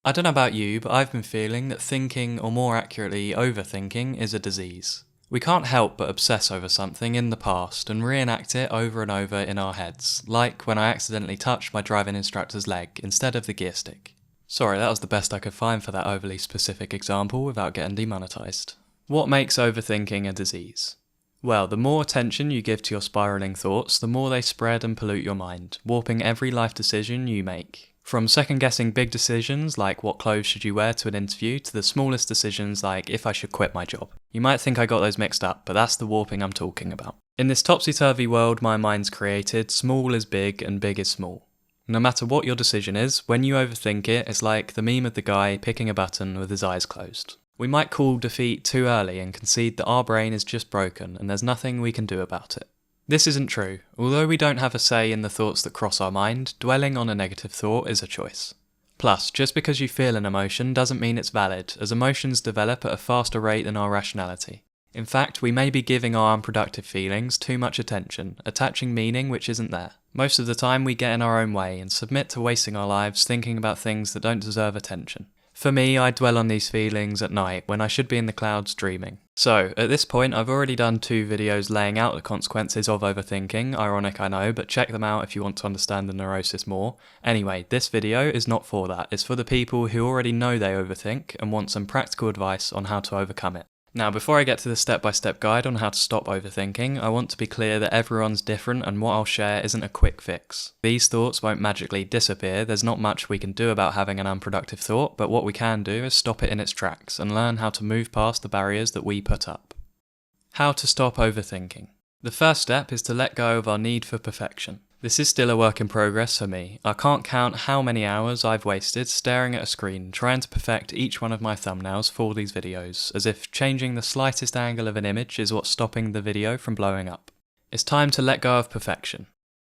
I don't know about you, but I've been feeling that thinking, or more accurately, overthinking, is a disease. We can't help but obsess over something in the past and reenact it over and over in our heads, like when I accidentally touched my driving instructor's leg instead of the gear stick. Sorry, that was the best I could find for that overly specific example without getting demonetized. What makes overthinking a disease? Well, the more attention you give to your spiraling thoughts, the more they spread and pollute your mind, warping every life decision you make. From second-guessing big decisions like what clothes should you wear to an interview to the smallest decisions like if I should quit my job. You might think I got those mixed up, but that's the warping I'm talking about. In this topsy-turvy world my mind's created, small is big and big is small. No matter what your decision is, when you overthink it, it's like the meme of the guy picking a button with his eyes closed. We might call defeat too early and concede that our brain is just broken and there's nothing we can do about it. This isn't true. Although we don't have a say in the thoughts that cross our mind, dwelling on a negative thought is a choice. Plus, just because you feel an emotion doesn't mean it's valid, as emotions develop at a faster rate than our rationality. In fact, we may be giving our unproductive feelings too much attention, attaching meaning which isn't there. Most of the time we get in our own way and submit to wasting our lives thinking about things that don't deserve attention. For me, I dwell on these feelings at night when I should be in the clouds dreaming. So, at this point I've already done 2 videos laying out the consequences of overthinking, ironic I know, but check them out if you want to understand the neurosis more. Anyway, this video is not for that, it's for the people who already know they overthink and want some practical advice on how to overcome it. Now, before I get to the step-by-step guide on how to stop overthinking, I want to be clear that everyone's different and what I'll share isn't a quick fix. These thoughts won't magically disappear, there's not much we can do about having an unproductive thought, but what we can do is stop it in its tracks and learn how to move past the barriers that we put up. How to stop overthinking. The first step is to let go of our need for perfection. This is still a work in progress for me. I can't count how many hours I've wasted staring at a screen trying to perfect each one of my thumbnails for these videos, as if changing the slightest angle of an image is what's stopping the video from blowing up. It's time to let go of perfection.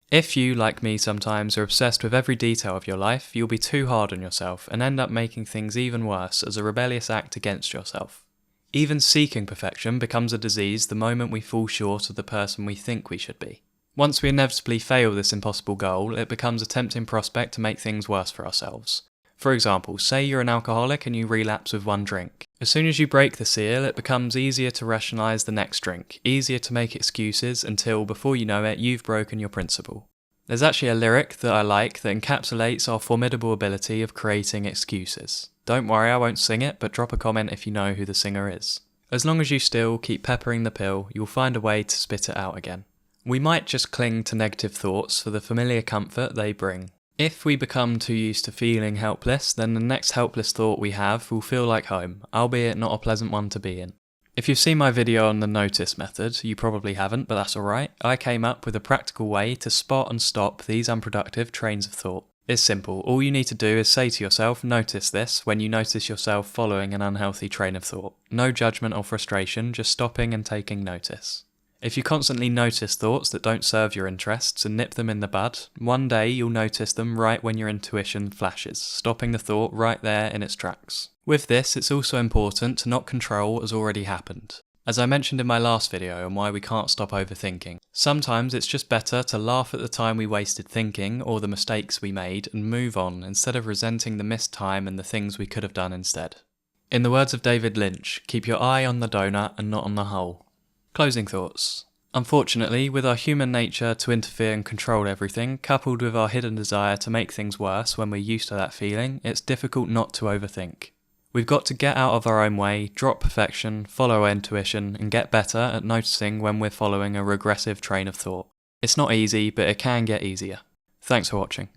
If you, like me sometimes, are obsessed with every detail of your life, you'll be too hard on yourself and end up making things even worse as a rebellious act against yourself. Even seeking perfection becomes a disease the moment we fall short of the person we think we should be. Once we inevitably fail this impossible goal, it becomes a tempting prospect to make things worse for ourselves. For example, say you're an alcoholic and you relapse with 1 drink. As soon as you break the seal, it becomes easier to rationalise the next drink, easier to make excuses until, before you know it, you've broken your principle. There's actually a lyric that I like that encapsulates our formidable ability of creating excuses. Don't worry, I won't sing it, but drop a comment if you know who the singer is. As long as you still keep peppering the pill, you'll find a way to spit it out again. We might just cling to negative thoughts for the familiar comfort they bring. If we become too used to feeling helpless, then the next helpless thought we have will feel like home, albeit not a pleasant one to be in. If you've seen my video on the notice method, you probably haven't, but that's alright. I came up with a practical way to spot and stop these unproductive trains of thought. It's simple. All you need to do is say to yourself, notice this, when you notice yourself following an unhealthy train of thought. No judgment or frustration, just stopping and taking notice. If you constantly notice thoughts that don't serve your interests and nip them in the bud, one day you'll notice them right when your intuition flashes, stopping the thought right there in its tracks. With this, it's also important to not control what has already happened. As I mentioned in my last video on why we can't stop overthinking, sometimes it's just better to laugh at the time we wasted thinking or the mistakes we made and move on instead of resenting the missed time and the things we could have done instead. In the words of David Lynch, keep your eye on the donut and not on the hole. Closing thoughts. Unfortunately, with our human nature to interfere and control everything, coupled with our hidden desire to make things worse when we're used to that feeling, it's difficult not to overthink. We've got to get out of our own way, drop perfection, follow our intuition, and get better at noticing when we're following a regressive train of thought. It's not easy, but it can get easier. Thanks for watching.